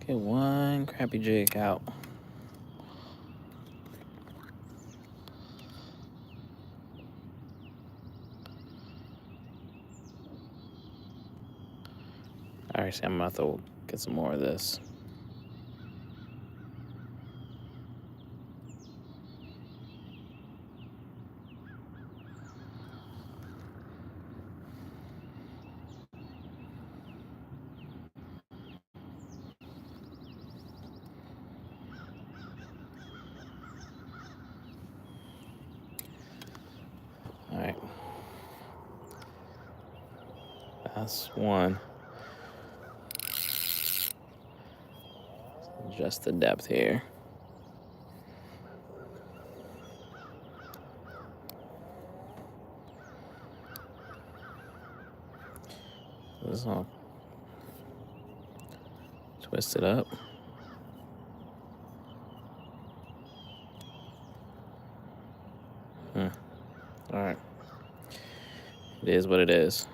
Get one crappy jig out. Alright, see, I'm gonna have to get some more of this. Alright. That's one. Adjust the depth here. This all twist it up. Alright. It is what it is.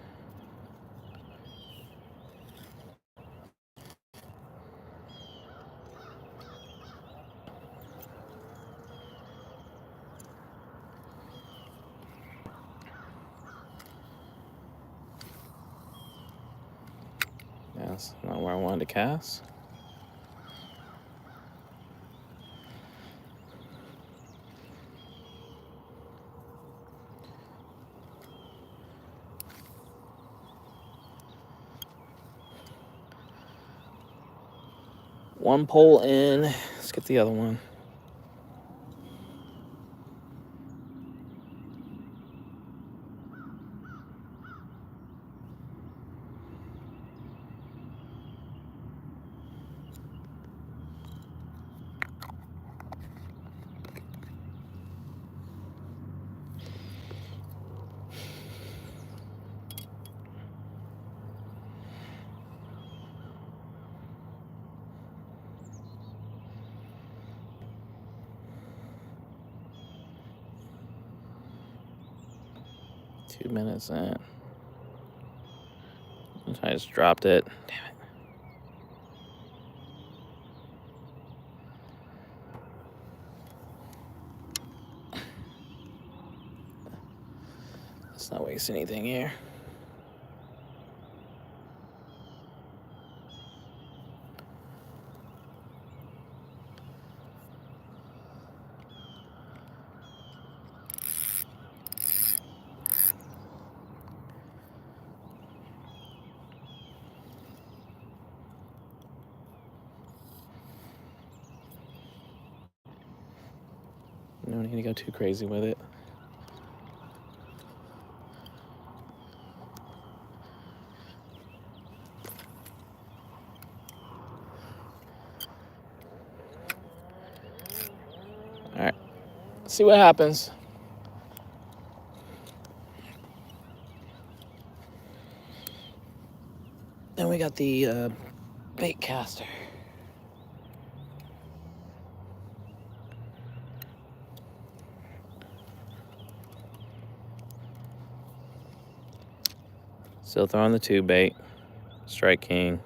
That's not where I wanted to cast. One pole in. Let's get the other one. Two minutes in. I just dropped it. Damn it. Let's not waste anything here. No need to go too crazy with it. All right, let's see what happens. Then we got the bait caster. Still throwing the tube bait. Strike King.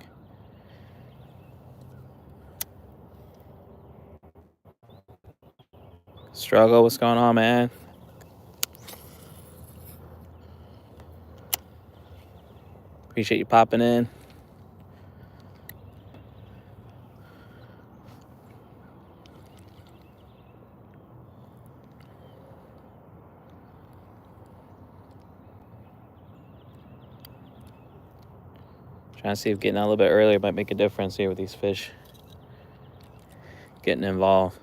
Struggle, what's going on, man? Appreciate you popping in. Trying to see if getting out a little bit earlier might make a difference here with these fish getting involved.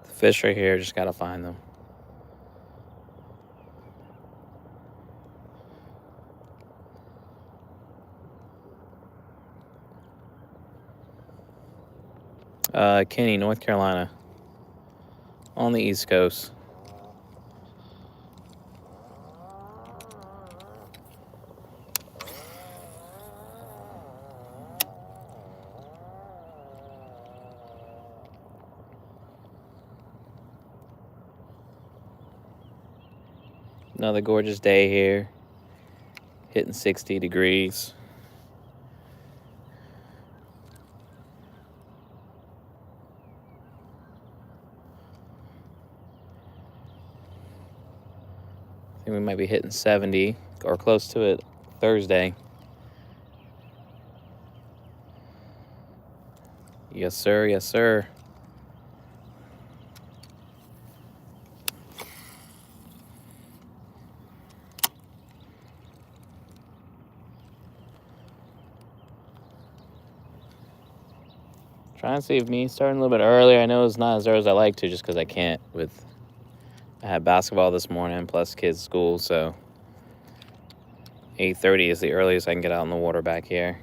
The fish right here, just gotta find them. Kenny, North Carolina. on the East Coast. Another gorgeous day here, hitting 60 degrees. I think we might be hitting 70 or close to it Thursday. Yes, sir. Yes, sir. Trying to save me starting a little bit earlier. I know it's not as early as I like to, just because I can't. I had basketball this morning plus kids' school, so 8:30 is the earliest I can get out in the water back here.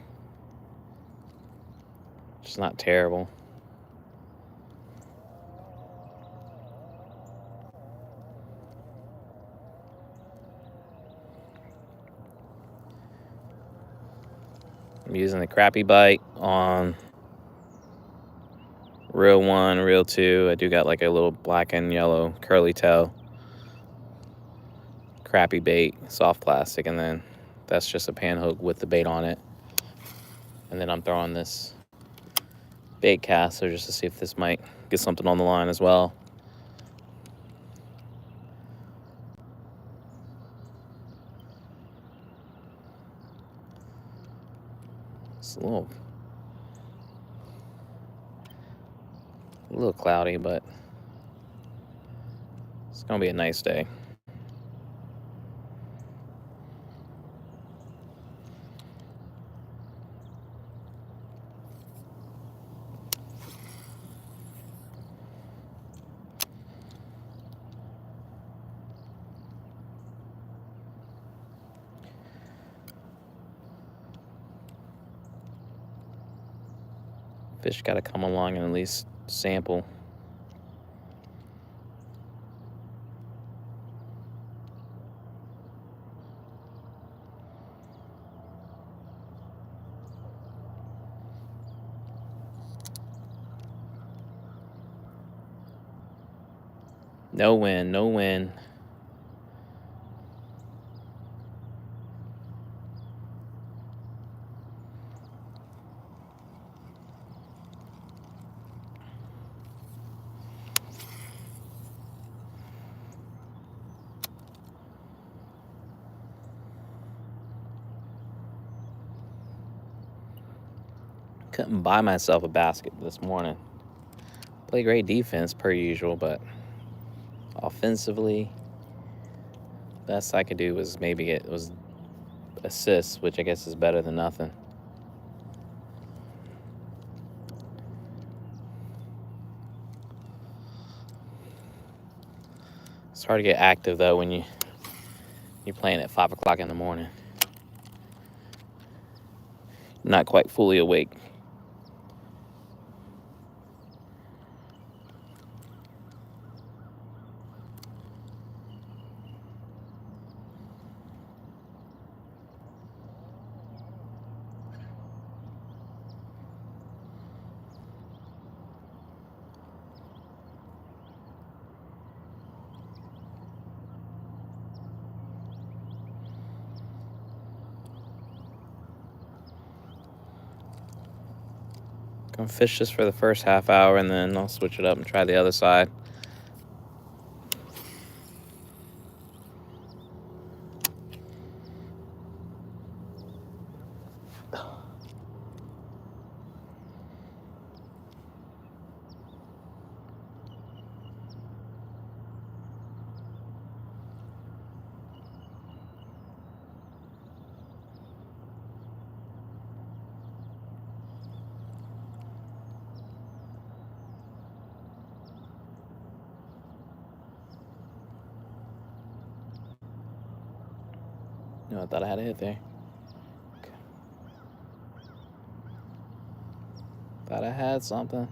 It's not terrible. I'm using the crappie bite on reel 1, reel 2. I do got like a little black and yellow curly tail crappie bait, soft plastic, and then that's just a pan hook with the bait on it. And then I'm throwing this bait caster just to see if this might get something on the line as well. It's a little cloudy, but it's gonna be a nice day. Fish gotta come along and at least sample. No wind, no wind. Couldn't buy myself a basket this morning. Play great defense per usual, but offensively, best I could do was maybe it was assists, which I guess is better than nothing. It's hard to get active though when you're playing at 5 o'clock in the morning. Not quite fully awake. Gonna fish this for the first half hour and then I'll switch it up and try the other side. No, I thought I had a hit there. Okay. Thought I had something.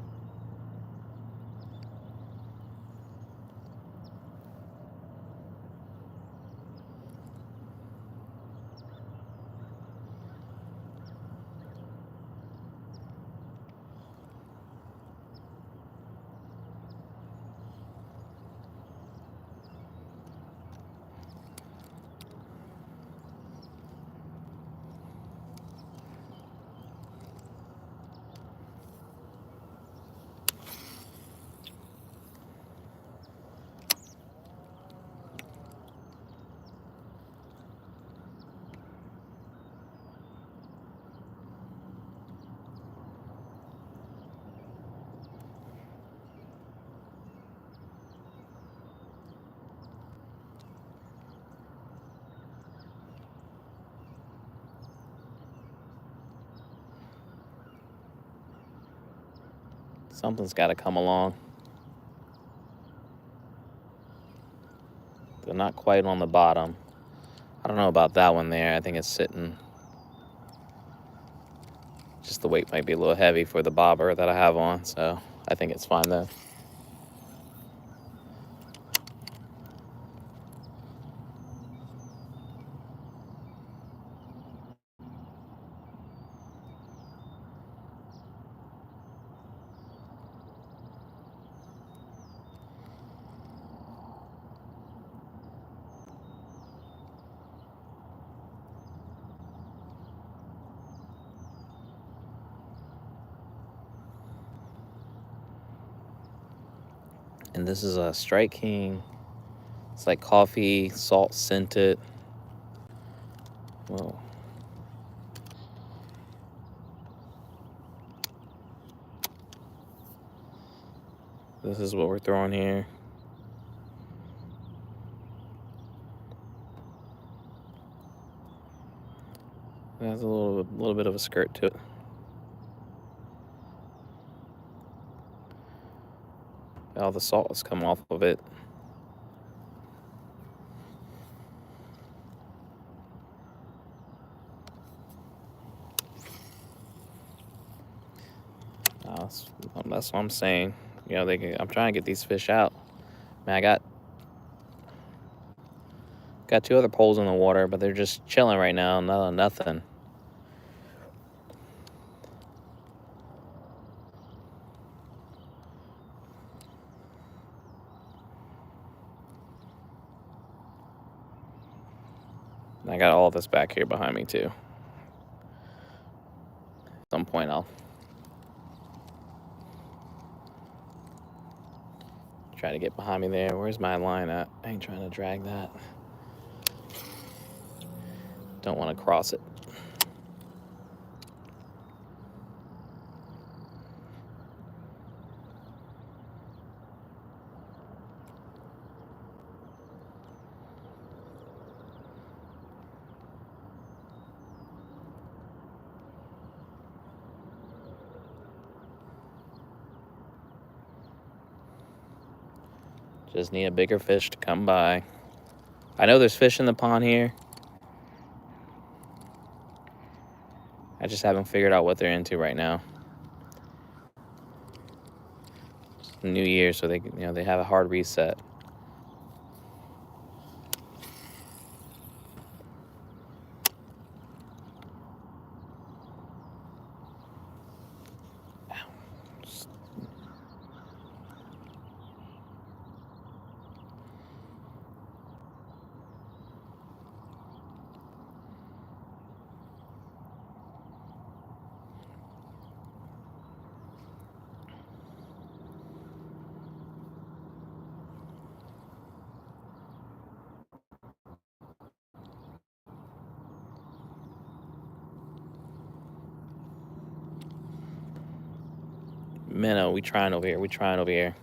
Something's got to come along. They're not quite on the bottom. I don't know about that one there. I think it's sitting. Just the weight might be a little heavy for the bobber that I have on, so I think it's fine though. And this is a Strike King. It's like coffee, salt scented. Whoa. This is what we're throwing here. It has a little bit of a skirt to it. All the salt has come off of it. That's what I'm saying. You know, I'm trying to get these fish out. Man, I got 2 other poles in the water, but they're just chilling right now. Nothing. I got all this back here behind me too. At some point I'll try to get behind me there. Where's my line at? I ain't trying to drag that. Don't want to cross it. Just need a bigger fish to come by. I know there's fish in the pond here. I just haven't figured out what they're into right now. It's New Year, so they have a hard reset. Minnow, we trying over here.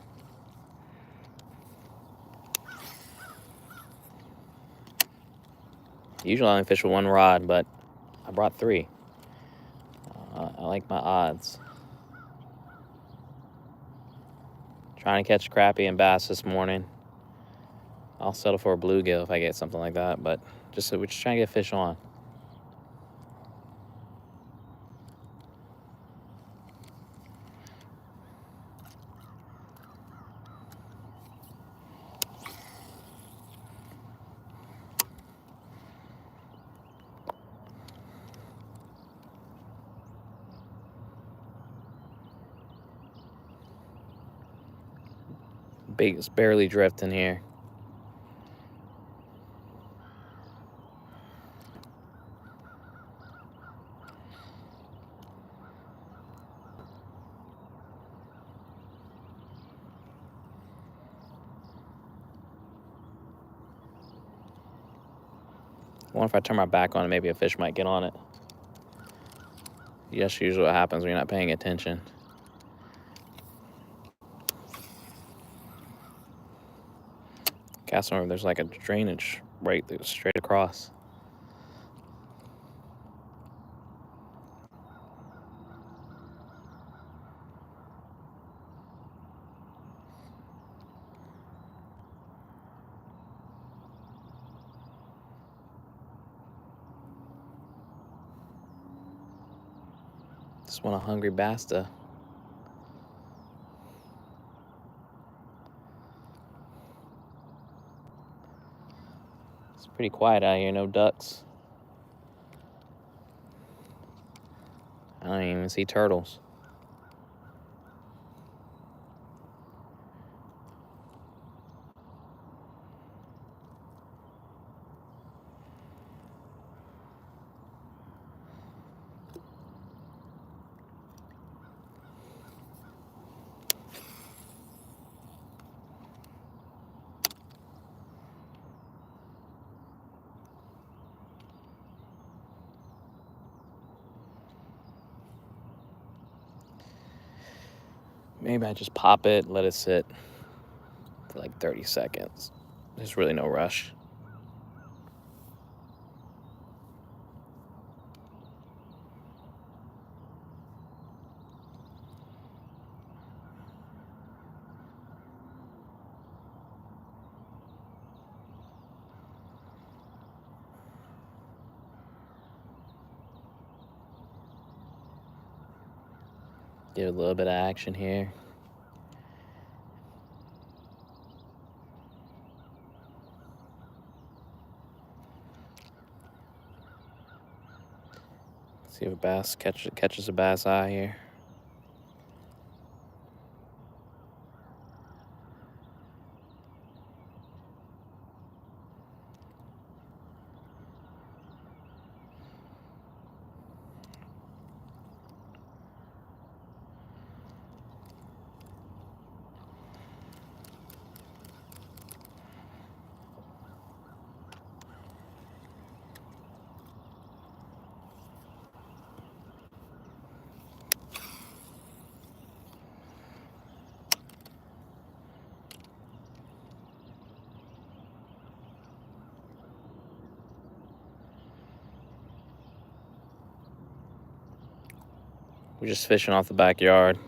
Usually I only fish with 1 rod, but I brought 3. I like my odds. Trying to catch crappie and bass this morning. I'll settle for a bluegill if I get something like that, but we're just trying to get fish on. Bait's barely drifting here. I wonder if I turn my back on it, maybe a fish might get on it. That's usually what happens when you're not paying attention. Castle Room, there's like a drainage right there, straight across. Just want a hungry basta. It's pretty quiet out here, no ducks. I don't even see turtles. Maybe I just pop it, let it sit for like 30 seconds. There's really no rush. Get a little bit of action here. See if a bass catches a bass eye here. We're just fishing off the backyard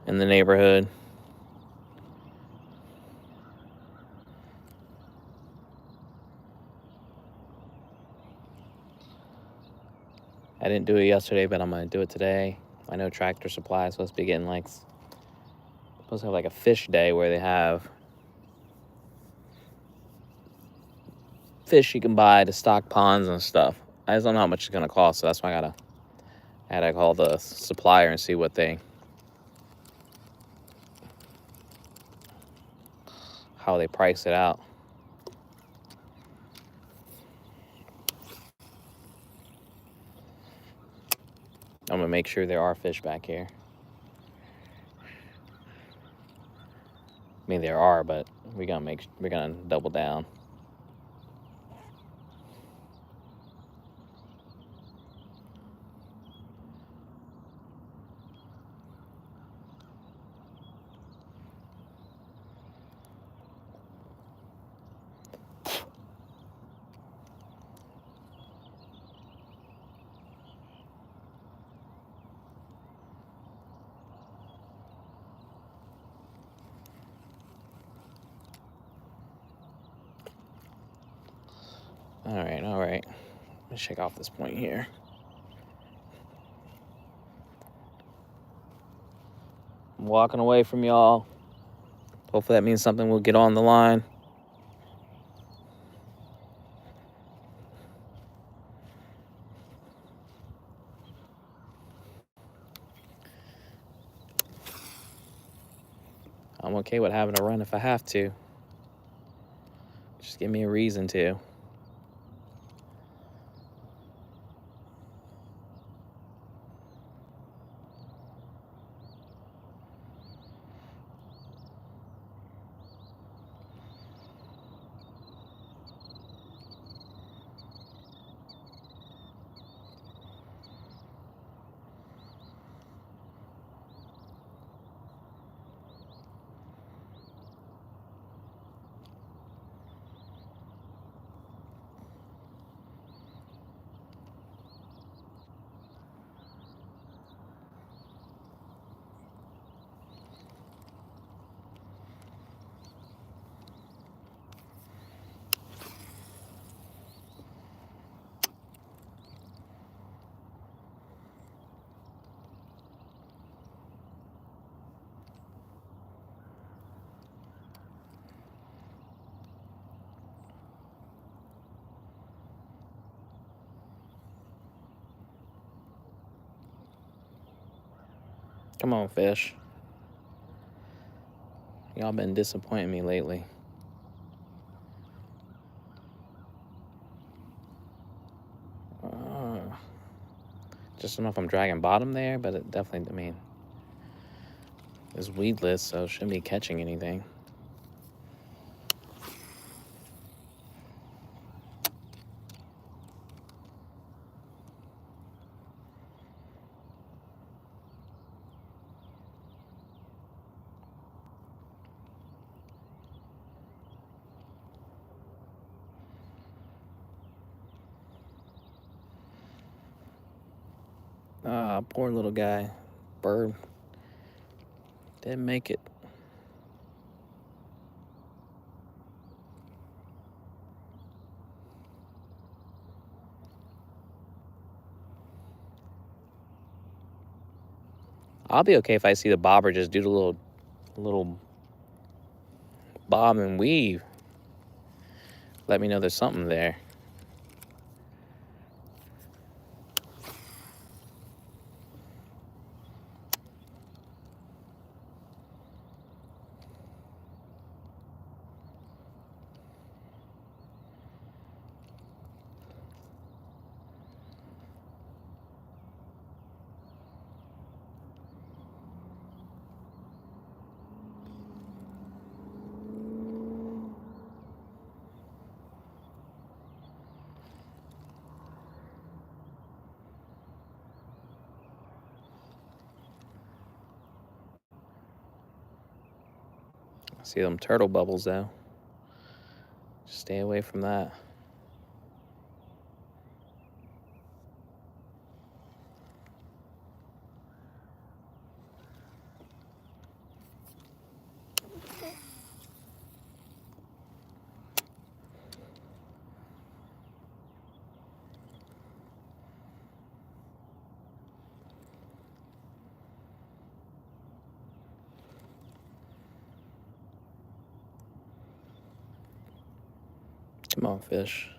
in the neighborhood. I didn't do it yesterday, but I'm gonna do it today. I know Tractor Supply is supposed to be getting supposed to have like a fish day where they have fish you can buy to stock ponds and stuff. I just don't know how much it's gonna cost, so that's why I had to call the supplier and see how they price it out. I'm gonna make sure there are fish back here. I mean, there are, but we're gonna double down. All right. Let's shake off this point here. I'm walking away from y'all. Hopefully that means something will get on the line. I'm okay with having to run if I have to. Just give me a reason to. Come on, fish. Y'all been disappointing me lately. Just don't know if I'm dragging bottom there, but it definitely, I mean, it's weedless, so it shouldn't be catching anything. Ah, poor little guy. Bird. Didn't make it. I'll be okay if I see the bobber just do the little bob and weave. Let me know there's something there. I see them turtle bubbles though. Just stay away from that. Come on, fish.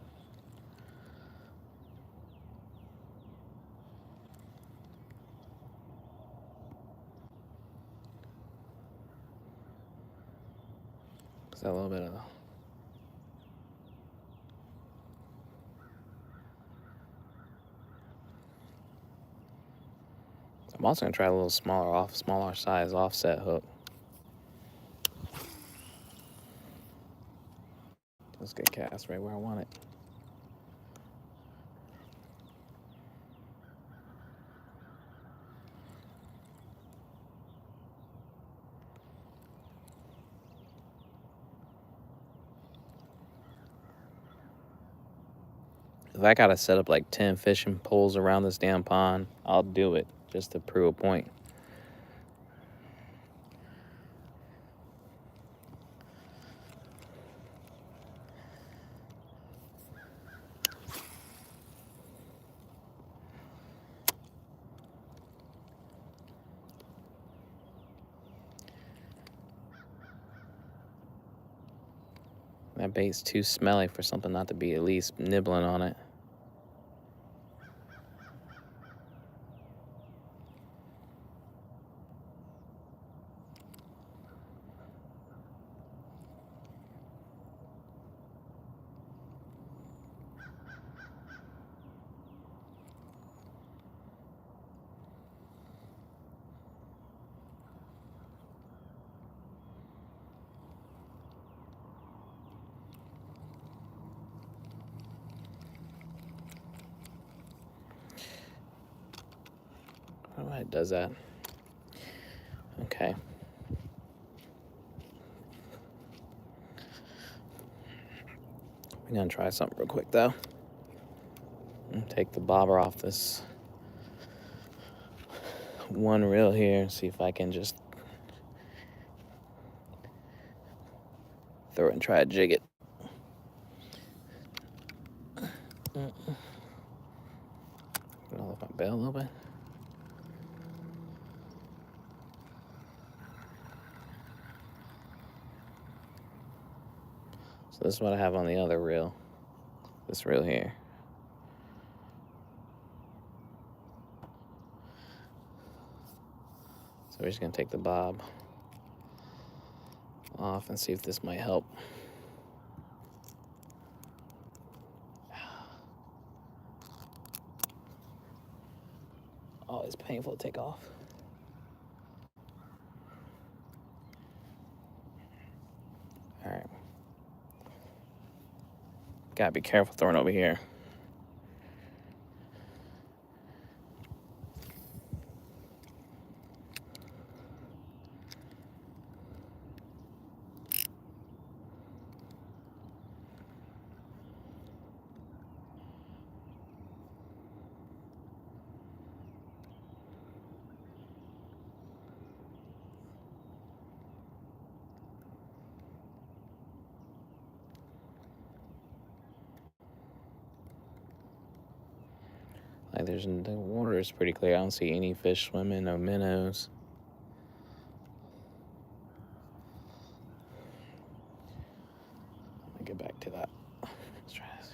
Is that a little bit of... I'm also gonna try a little smaller size offset hook. Let's get cast right where I want it. If I gotta set up like 10 fishing poles around this damn pond, I'll do it just to prove a point. That bait's too smelly for something not to be at least nibbling on it. I don't know why it does that. Okay. I'm gonna try something real quick though. Take the bobber off this one reel here and see if I can just throw it and try to jig it. I'll lift my bail a little bit. So this is what I have on the other reel. This reel here. So we're just gonna take the bob off and see if this might help. Oh, it's painful to take off. All right. Gotta be careful throwing over here. Like the water is pretty clear. I don't see any fish swimming, no minnows. Let me get back to that. Let's try this.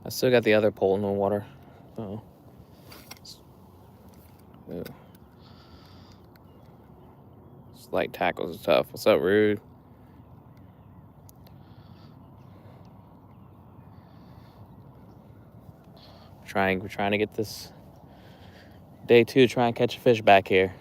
I still got the other pole in the water. Oh. Ew. Slight tackles is tough. What's up, Rude? We're trying to get this day 2, try and catch a fish back here.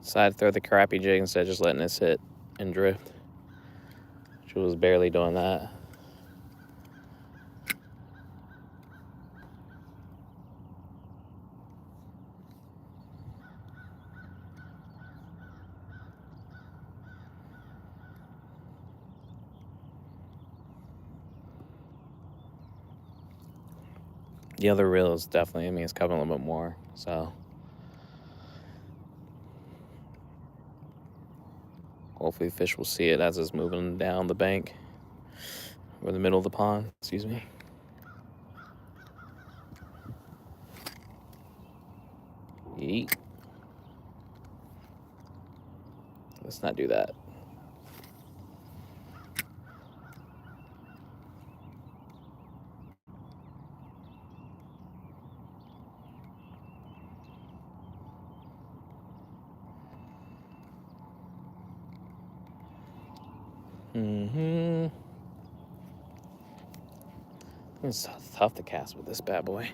Decided to throw the crappie jig instead of just letting it sit and drift. She was barely doing that. The other reel is definitely, it's coming a little bit more, so hopefully fish will see it as it's moving down the bank, or the middle of the pond, excuse me. Yeet. Let's not do that. It's tough to cast with this bad boy.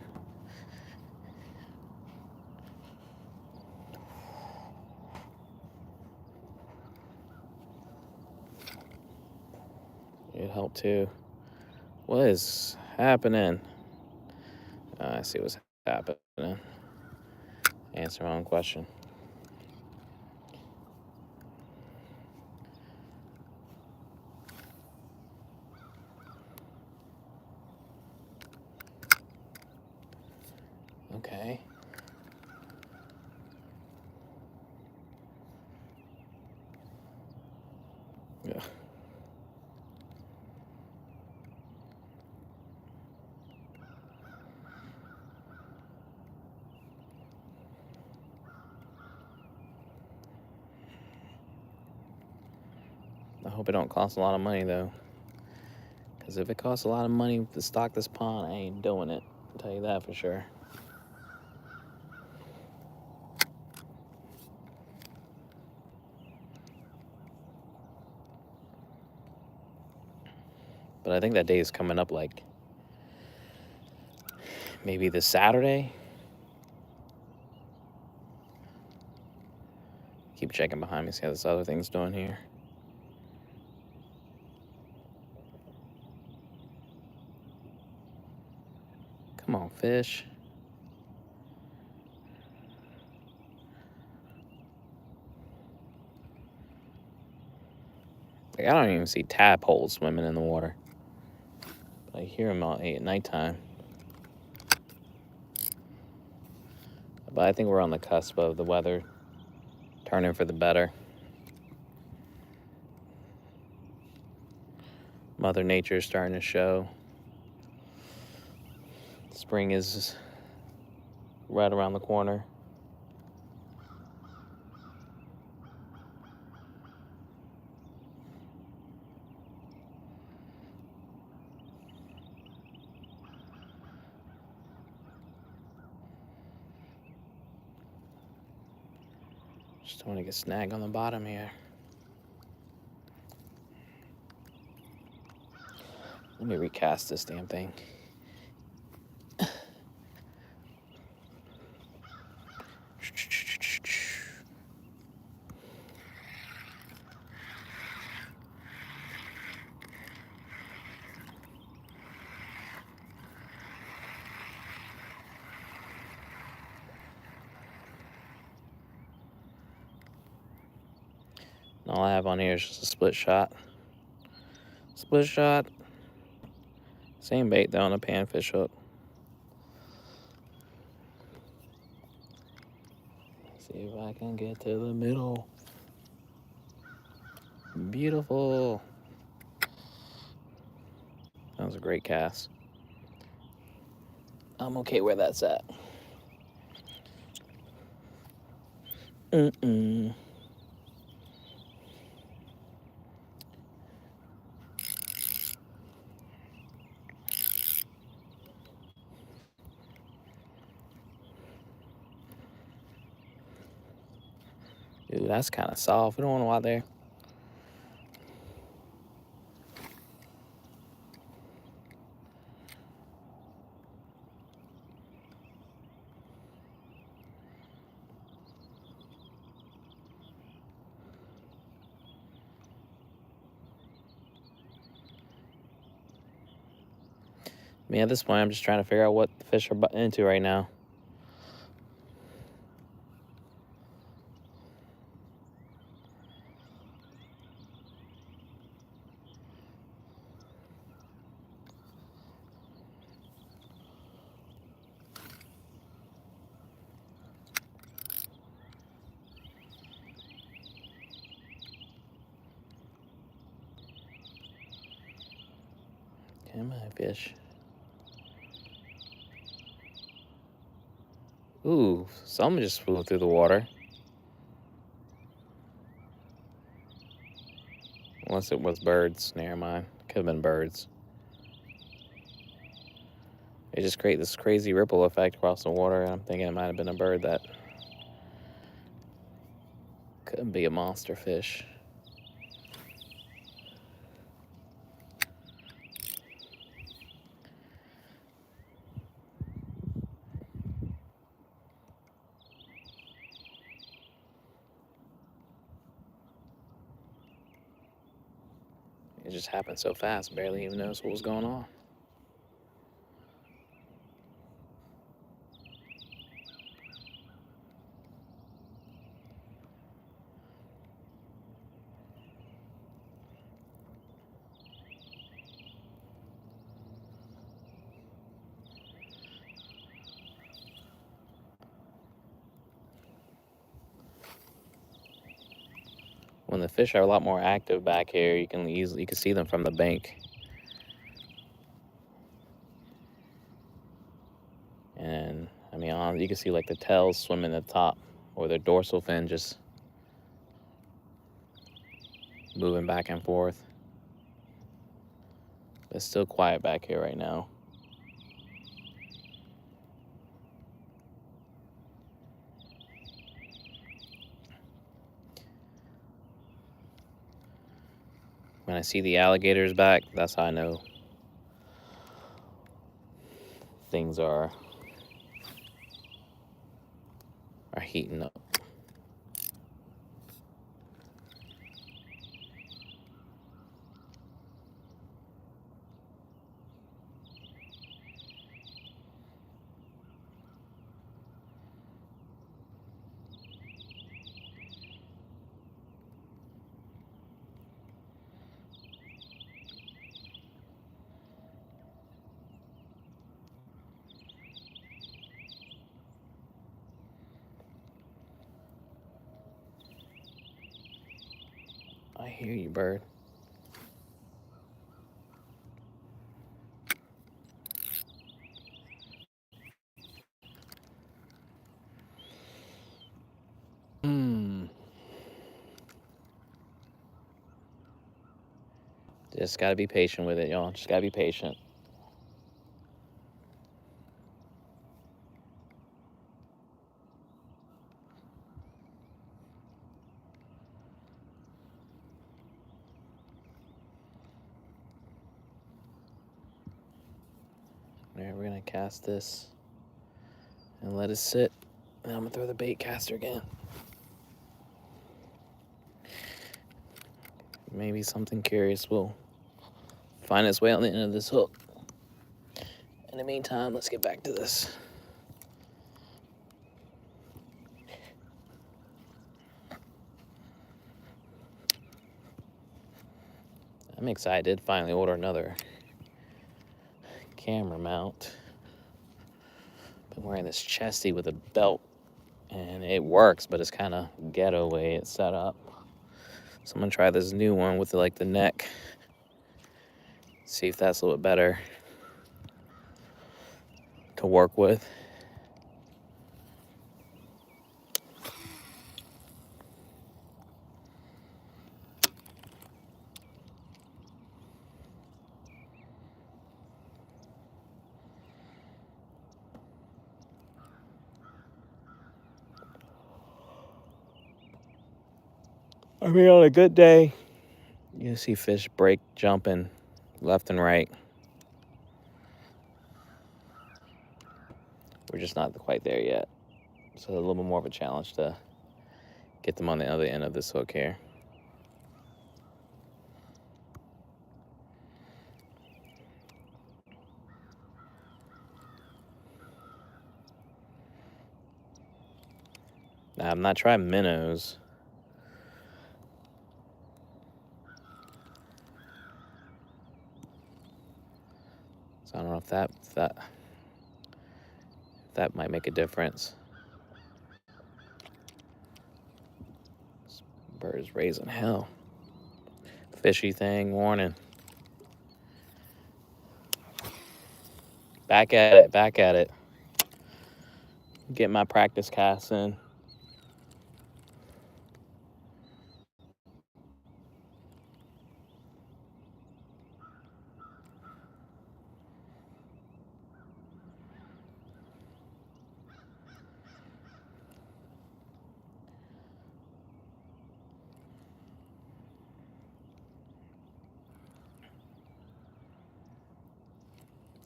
It helped too. What is happening? I see what's happening. Answer my own question. Okay. Yeah. I hope it don't cost a lot of money though. Because if it costs a lot of money to stock this pond, I ain't doing it. I'll tell you that for sure. But I think that day is coming up, like maybe this Saturday. Keep checking behind me, see how this other thing's doing here. on, fish. Like, I don't even see tadpoles swimming in the water. I hear them all at nighttime. But I think we're on the cusp of the weather turning for the better. Mother Nature is starting to show. Spring is right around the corner. Just don't want to get snagged on the bottom here. Let me recast this damn thing. All I have on here is just a split shot. Split shot. Same bait though on a panfish hook. See if I can get to the middle. Beautiful. That was a great cast. I'm okay where that's at. Dude, that's kind of soft. We don't want to out there. I mean, at this point, I'm just trying to figure out what the fish are into right now. Come on, fish. Ooh, some just flew through the water. Unless it was birds. Never mind. Could have been birds. They just create this crazy ripple effect across the water, and I'm thinking it might have been a bird that could be a monster fish. It just happened so fast, barely even noticed what was going on. When the fish are a lot more active back here, you can see them from the bank. And I mean, you can see like the tails swimming at the top, or their dorsal fin just moving back and forth. It's still quiet back here right now. When I see the alligators back, that's how I know things are heating up. hear you, bird. Just gotta be patient with it, y'all. Just gotta be patient. All right, we're gonna cast this and let it sit. And I'm gonna throw the bait caster again. Maybe something curious will find its way on the end of this hook. In the meantime, let's get back to this. I'm excited. Finally order another camera mount. Been wearing this chesty with a belt, and it works, but it's kind of ghetto way it's set up. So I'm gonna try this new one with like the neck. See if that's a little bit better to work with. I mean, on a good day, you see fish break jumping left and right. We're just not quite there yet. So a little bit more of a challenge to get them on the other end of this hook here. Now, I'm not trying minnows. So I don't know if that might make a difference. This bird is raising hell. Fishy thing, warning. Back at it, back at it. Get my practice casts in.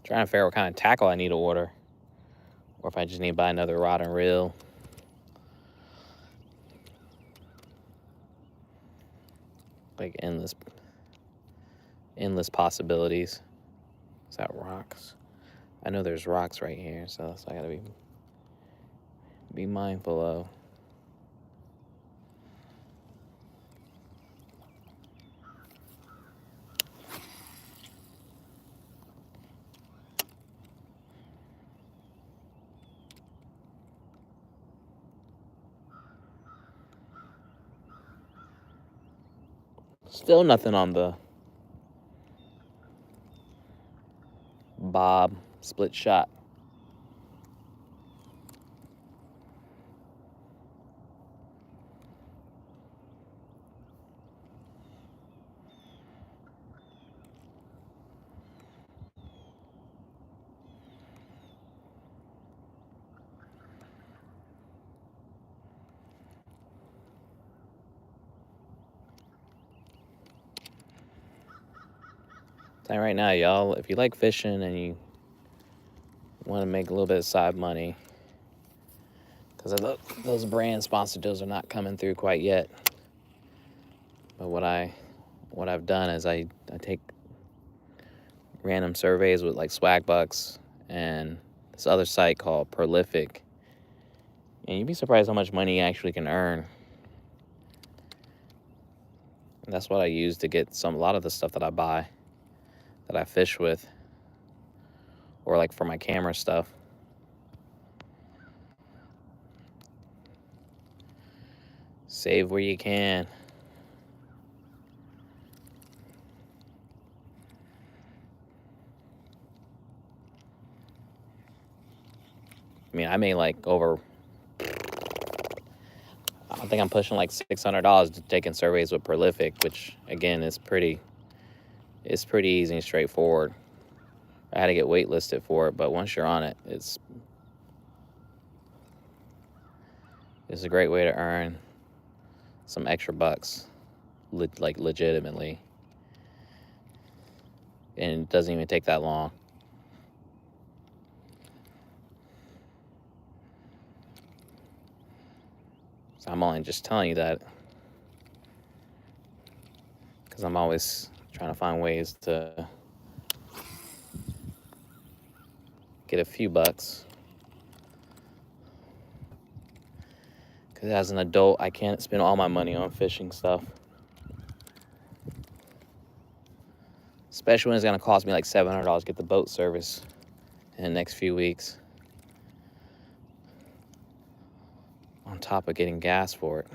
Trying to figure out what kind of tackle I need to order, or if I just need to buy another rod and reel. Like endless possibilities. Is that rocks? I know there's rocks right here, so that's what I gotta be mindful of. Still nothing on the bob split shot. Tell you right now, y'all, if you like fishing and you want to make a little bit of side money, because those brand sponsored deals are not coming through quite yet. But what I've done is I take random surveys with like Swagbucks and this other site called Prolific, and you'd be surprised how much money you actually can earn. And that's what I use to get a lot of the stuff that I buy, that I fish with, or like for my camera stuff. Save where you can. I mean, I made like over, I think I'm pushing like $600 to taking surveys with Prolific, which again is pretty easy and straightforward. I had to get waitlisted for it, but once you're on it, it's a great way to earn some extra bucks, like legitimately. And it doesn't even take that long. So I'm only just telling you that because I'm always trying to find ways to get a few bucks. Because as an adult, I can't spend all my money on fishing stuff. Especially when it's going to cost me like $700 to get the boat service in the next few weeks. On top of getting gas for it.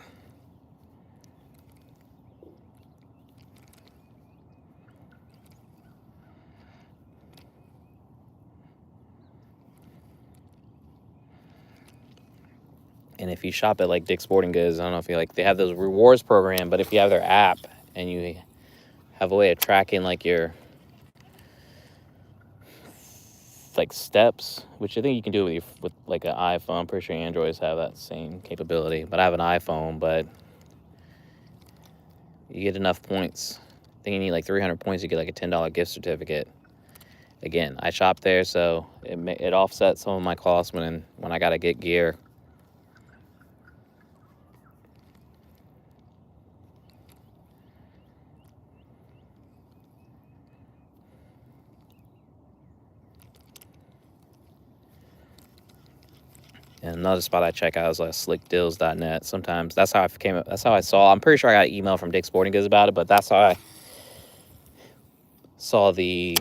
And if you shop at like Dick's Sporting Goods, I don't know if you like, they have those rewards program, but if you have their app and you have a way of tracking like your like steps, which I think you can do with like an iPhone. I'm pretty sure Androids have that same capability, but I have an iPhone. But you get enough points. I think you need like 300 points to get like a $10 gift certificate. Again, I shop there, so it offsets some of my costs when I gotta get gear. And another spot I check out is like slickdeals.net. Sometimes that's how I saw. I'm pretty sure I got an email from Dick's Sporting Goods about it, but that's how I saw the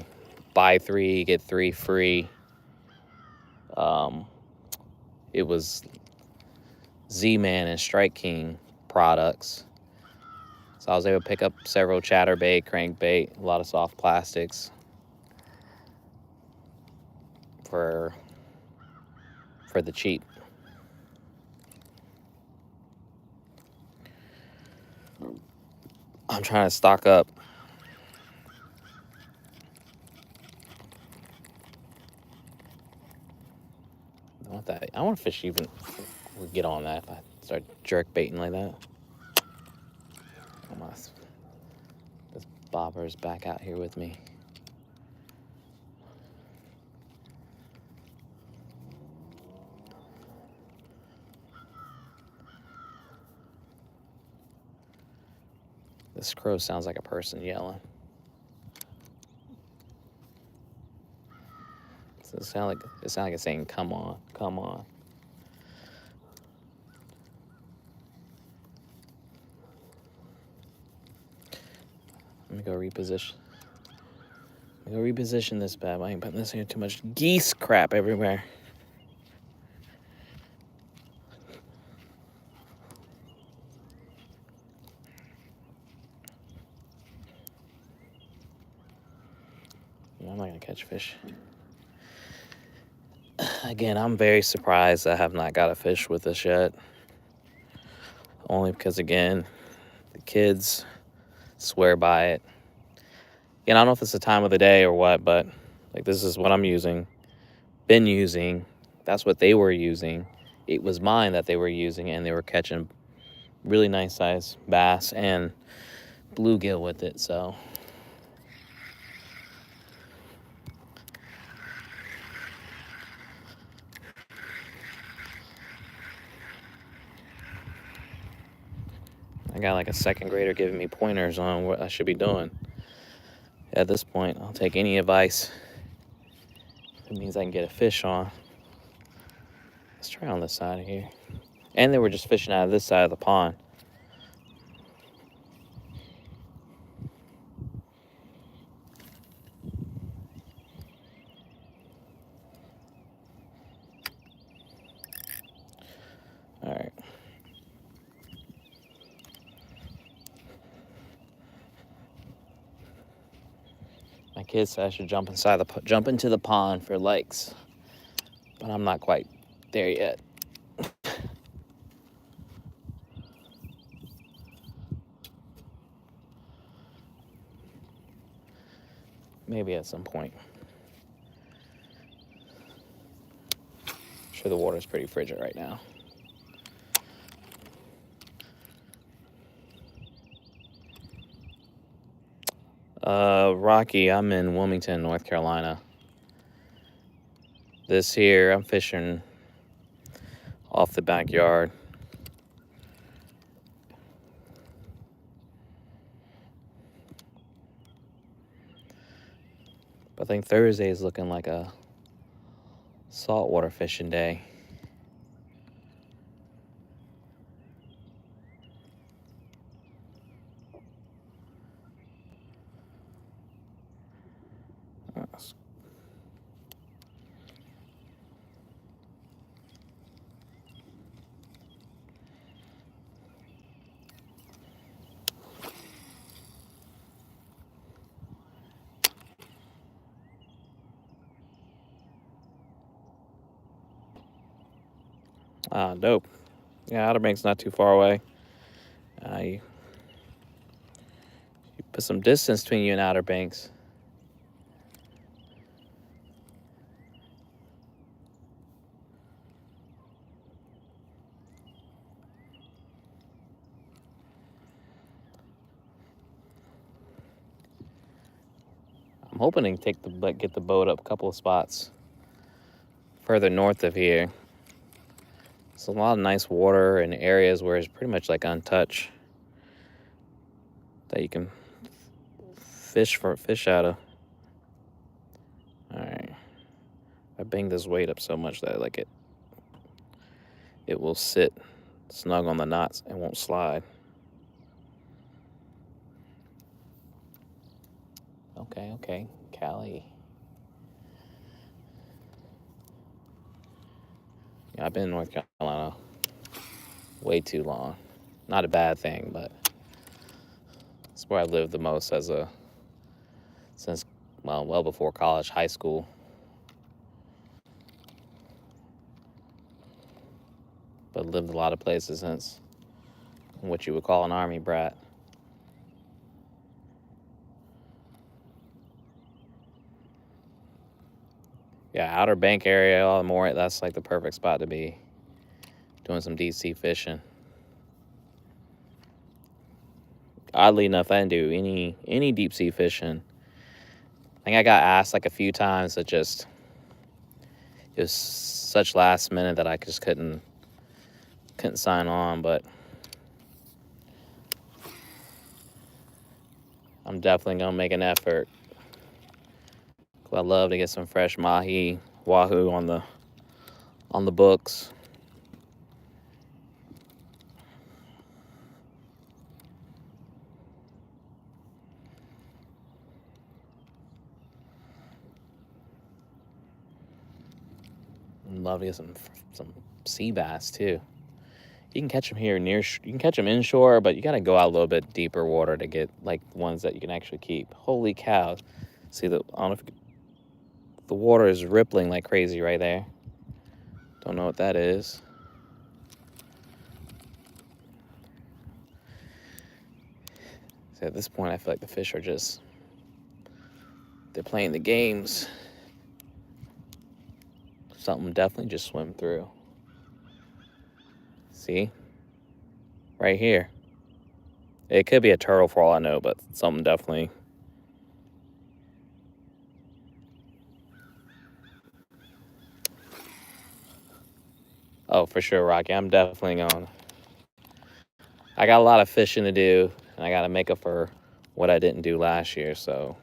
buy 3 get 3 free. It was Z-Man and Strike King products. So I was able to pick up several chatterbait, crankbait, a lot of soft plastics for the cheap. I'm trying to stock up. I want to fish even. We'll get on that if I start jerk baiting like that. This bobber's back out here with me. This crow sounds like a person yelling. So it sounds like it's saying, "Come on, come on." Let me go reposition this bad boy. I ain't putting this here too much geese crap everywhere. I'm not gonna catch fish. Again, I'm very surprised I have not got a fish with this yet. Only because, again, the kids swear by it. Again, I don't know if it's the time of the day or what, but like this is what I'm using. Been using. That's what they were using. It was mine that they were using, and they were catching really nice size bass and bluegill with it, so. I got like a second grader giving me pointers on what I should be doing. At this point, I'll take any advice. It means I can get a fish on. Let's try on this side of here. And they were just fishing out of this side of the pond. All right. My kids said I should jump into the pond for lakes, but I'm not quite there yet. Maybe at some point. I'm sure the water's pretty frigid right now. Rocky, I'm in Wilmington, North Carolina. This here, I'm fishing off the backyard. I think Thursday is looking like a saltwater fishing day. Dope. Yeah, Outer Banks not too far away. You put some distance between you and Outer Banks. I'm hoping to get the boat up a couple of spots further north of here. There's a lot of nice water and areas where it's pretty much like untouched that you can fish out of. All right, I banged this weight up so much that like it will sit snug on the knots and won't slide. Okay, Cali. Yeah, I've been in North Carolina way too long. Not a bad thing, but it's where I lived the most since well before college, high school. But lived a lot of places since what you would call an army brat. Yeah, Outer Bank area, all more. That's like the perfect spot to be doing some deep sea fishing. Oddly enough, I didn't do any deep sea fishing. I think I got asked like a few times, it was such last minute that I just couldn't sign on. But I'm definitely gonna make an effort. I love to get some fresh mahi, wahoo on the books. Love to get some sea bass too. You can catch them here you can catch them inshore, but you got to go out a little bit deeper water to get like ones that you can actually keep. Holy cow! See I don't know if the water is rippling like crazy right there. Don't know what that is. So at this point, I feel like the fish are they're playing the games. Something definitely just swim through. See? Right here. It could be a turtle for all I know, but something definitely. Oh, for sure, Rocky. I'm definitely going. I got a lot of fishing to do, and I got to make up for what I didn't do last year, so.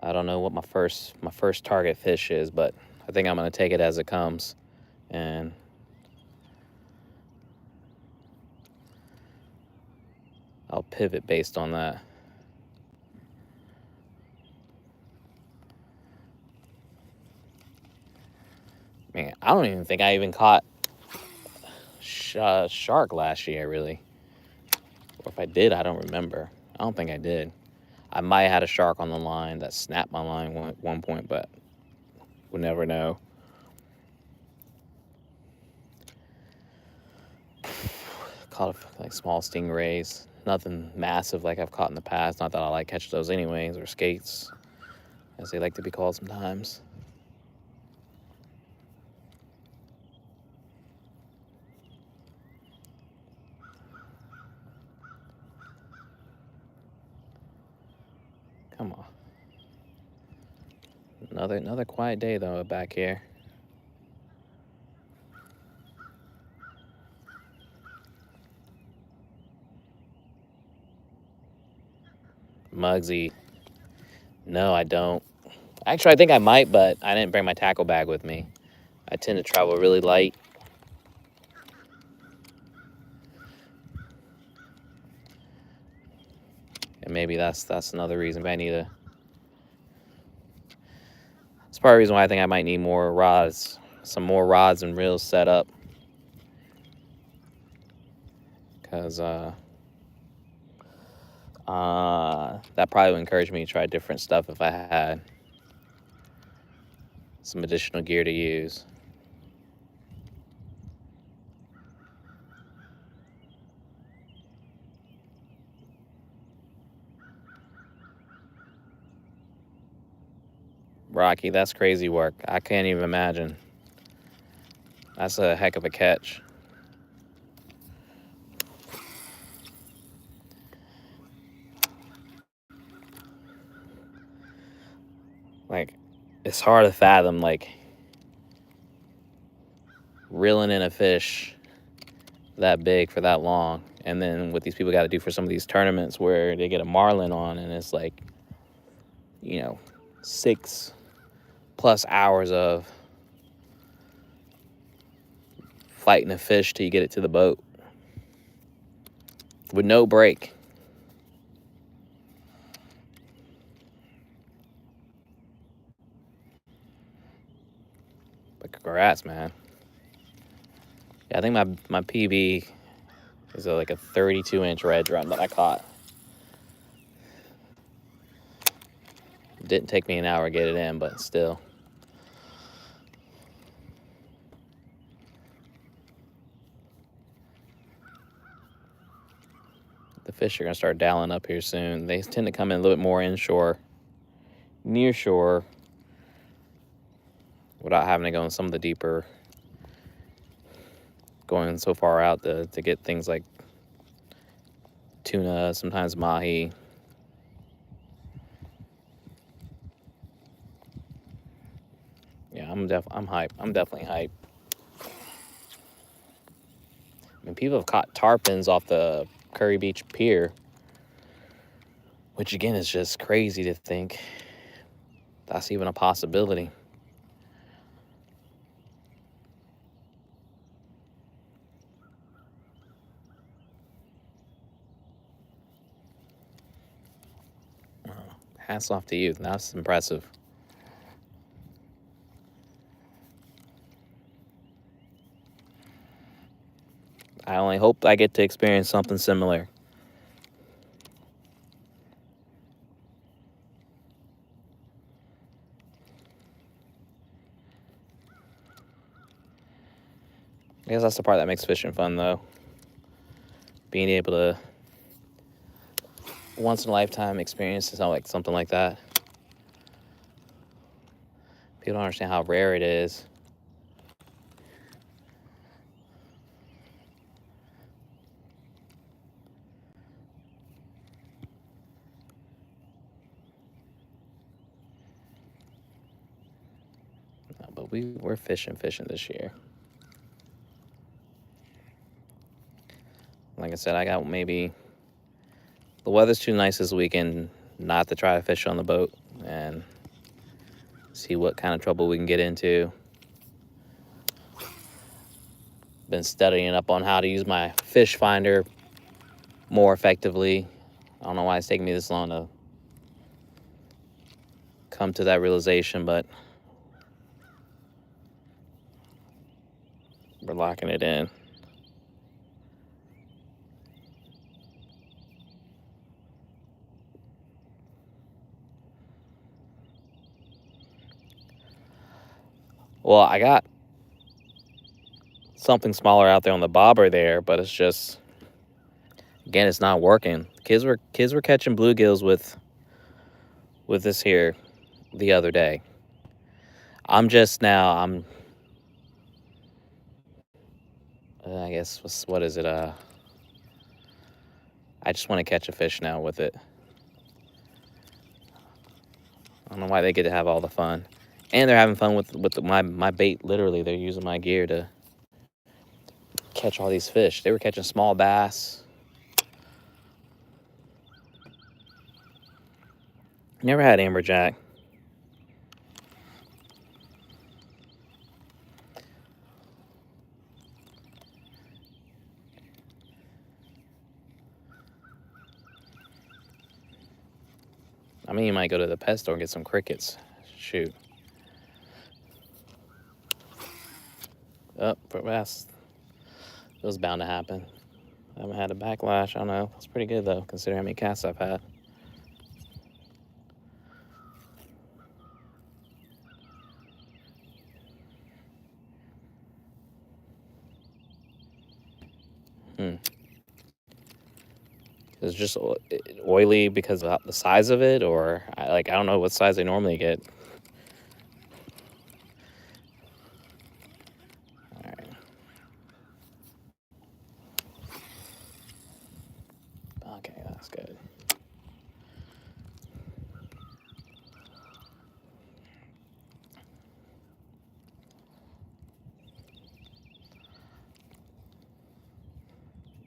I don't know what my first target fish is, but I think I'm going to take it as it comes, and I'll pivot based on that. Man, I don't even think I even caught shark last year, really. Or if I did, I don't remember. I don't think I did. I might have had a shark on the line that snapped my line at one point, but we'll never know. Caught like small stingrays. Nothing massive like I've caught in the past. Not that I like catch those anyways, or skates, as they like to be called sometimes. Come on. Another quiet day though back here. Muggsy. No, I don't. Actually, I think I might, but I didn't bring my tackle bag with me. I tend to travel really light. And maybe that's another reason. But I need a. It's part of the reason why I think I might need more rods, some more rods and reels set up. Because that probably would encourage me to try different stuff if I had some additional gear to use. Rocky, that's crazy work. I can't even imagine. That's a heck of a catch. Like, it's hard to fathom, like, reeling in a fish that big for that long. And then what these people got to do for some of these tournaments where they get a marlin on and it's like, 6+ hours of fighting a fish till you get it to the boat with no break. But congrats, man. Yeah, I think my PB is like a 32-inch red drum that I caught. Didn't take me an hour to get it in, but still. The fish are going to start dialing up here soon. They tend to come in a little bit more inshore, near shore, without having to go in some of the deeper, going so far out to get things like tuna, sometimes mahi. Yeah, I'm hype. I'm definitely hype. I mean, people have caught tarpons off the Curry Beach Pier, which again is just crazy to think that's even a possibility. Hats off to you. That's impressive. I only hope I get to experience something similar. I guess that's the part that makes fishing fun, though. Being able to once in a lifetime experience something like that. People don't understand how rare it is. But we're fishing this year. Like I said, I got maybe the weather's too nice this weekend not to try to fish on the boat and see what kind of trouble we can get into. Been studying up on how to use my fish finder more effectively. I don't know why it's taking me this long to come to that realization, but we're locking it in. Well, I got something smaller out there on the bobber there, but it's just, again, it's not working. Kids were catching bluegills with this here the other day. I'm just now, I guess, what is it? I just want to catch a fish now with it. I don't know why they get to have all the fun. And they're having fun with my bait. Literally, they're using my gear to catch all these fish. They were catching small bass. Never had amberjack. I mean, you might go to the pet store and get some crickets. Shoot. Oh, for bass. It was bound to happen. I haven't had a backlash. I don't know. It's pretty good, though, considering how many casts I've had. It's just oily because of the size of it, or I don't know what size they normally get. All right. Okay, that's good.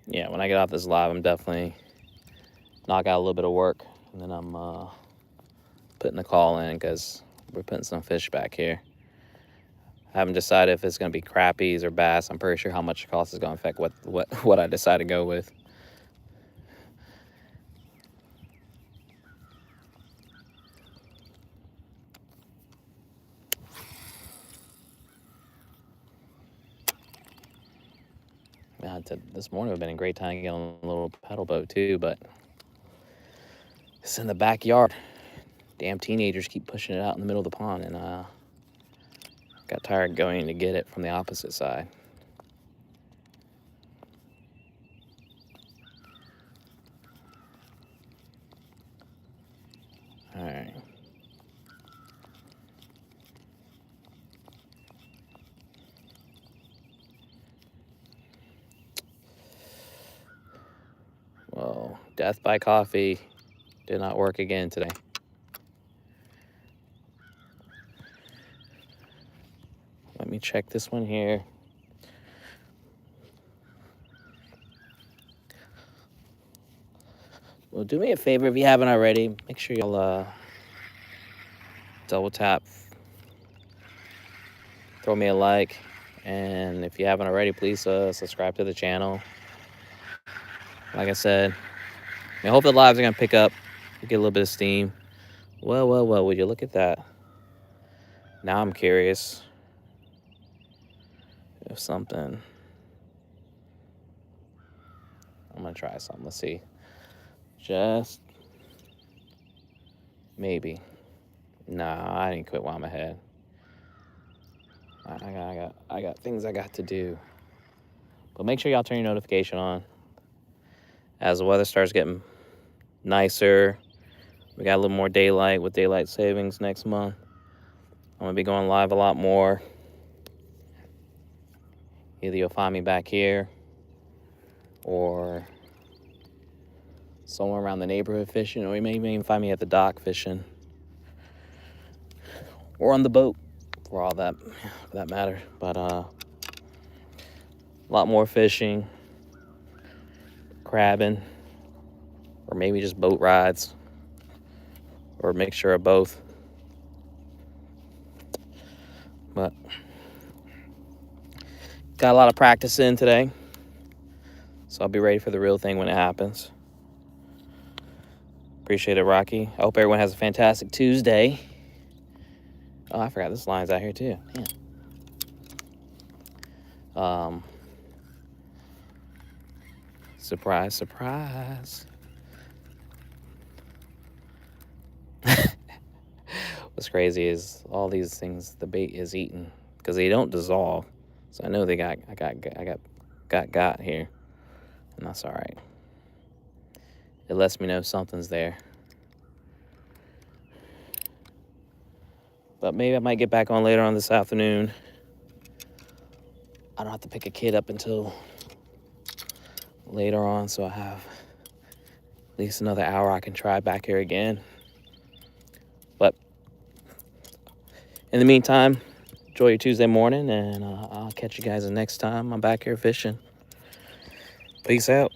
Yeah, when I get off this live, I'm definitely knock out a little bit of work, and then I'm putting the call in because we're putting some fish back here. I haven't decided if it's going to be crappies or bass. I'm pretty sure how much it costs is going to affect what I decide to go with. This morning would have been a great time to get on a little pedal boat too, but it's in the backyard. Damn teenagers keep pushing it out in the middle of the pond, and got tired going to get it from the opposite side. All right. Well, death by coffee did not work again today. Let me check this one here. Well, do me a favor if you haven't already. Make sure you'll double tap, throw me a like, and if you haven't already, please subscribe to the channel. Like I said, I hope the lives are gonna pick up, get a little bit of steam. Well, would you look at that? Now I'm curious if something. I'm gonna try something. Let's see. Just maybe. Nah, I didn't quit while I'm ahead. I got things I got to do. But make sure y'all turn your notification on. As the weather starts getting nicer, we got a little more daylight with daylight savings next month. I'm gonna be going live a lot more. Either you'll find me back here or somewhere around the neighborhood fishing, or you may even find me at the dock fishing or on the boat for all that, for that matter. But a lot more fishing, crabbing, or maybe just boat rides, or a mixture of both. But got a lot of practice in today, so I'll be ready for the real thing when it happens. Appreciate it, Rocky. I hope everyone has a fantastic Tuesday. Oh, I forgot this line's out here too. Yeah. Surprise, surprise. What's crazy is all these things the bait is eating because they don't dissolve. So I know they got here, and that's all right. It lets me know something's there. But maybe I might get back on later on this afternoon. I don't have to pick a kid up until later on, so I have at least another hour I can try back here again. But in the meantime, enjoy your Tuesday morning, and I'll catch you guys the next time I'm back here fishing. Peace out.